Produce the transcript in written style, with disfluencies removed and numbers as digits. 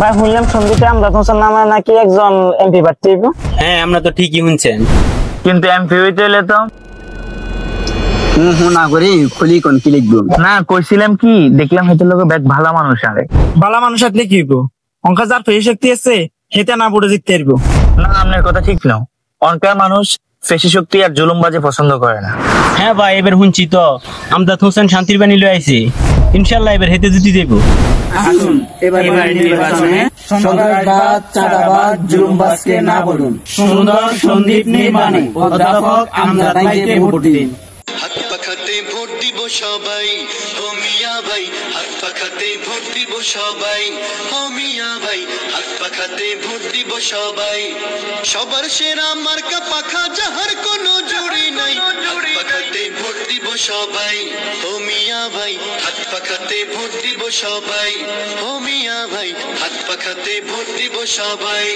ভাই শুনলাম সন্দীপে আমজাদ হোসেন নামে নাকি একজন এমপি প্রার্থী। হ্যাঁ আমরা তো ঠিকই শুনছেন, কিন্তু এমপি হইতে হলে তো না করি খুলি কোন কি লিখবো না কইছিলাম কি দেখলাম হেতে লোক ব্যাগ ভালো মানুষ আরে ভালো মানুষ আসলে কি হইব অঙ্কা যার পেশি শক্তি আছে হেতে না বুড়ে জিততে পারবো না। আপনার কথা ঠিক নাও, অঙ্কা মানুষ পেশি শক্তি আর জুলুমবাজি পছন্দ করে না। হ্যাঁ ভাই এবার শুনছি তো আমজাদ হোসেন শান্তির বাণী লয়ে আইছে, ইনশাল্লাহ এবার হেতে জিতে দেব। আসুন এবার নির্বাচনে সন্ত্রাসবাদ, চাঁদাবাদ, জুলুমবাজকে না বলুন, সুন্দর সন্দীপ নির্মাণে অধ্যাপক আমজাদ ভাইকে ভোট দিন। হাত পাখাতে ভোট দিব সবাই, ও মিয়া ভাই হাত পাখাতে ভোট দিব সবাই, ও মিয়া ভাই হাত পাখাতে ভোট দিব সবাই। সবার সেরা মার্কা পাখা, যাহার কোনো জুড়ি নাই, হাত পাখাতে ভোট দিব সবাই, ও মিয়া ভাই হাত পাখাতে ভোট দিব সবাই, ও মিয়া ভাই হাত পাখাতে ভোট দিব সবাই।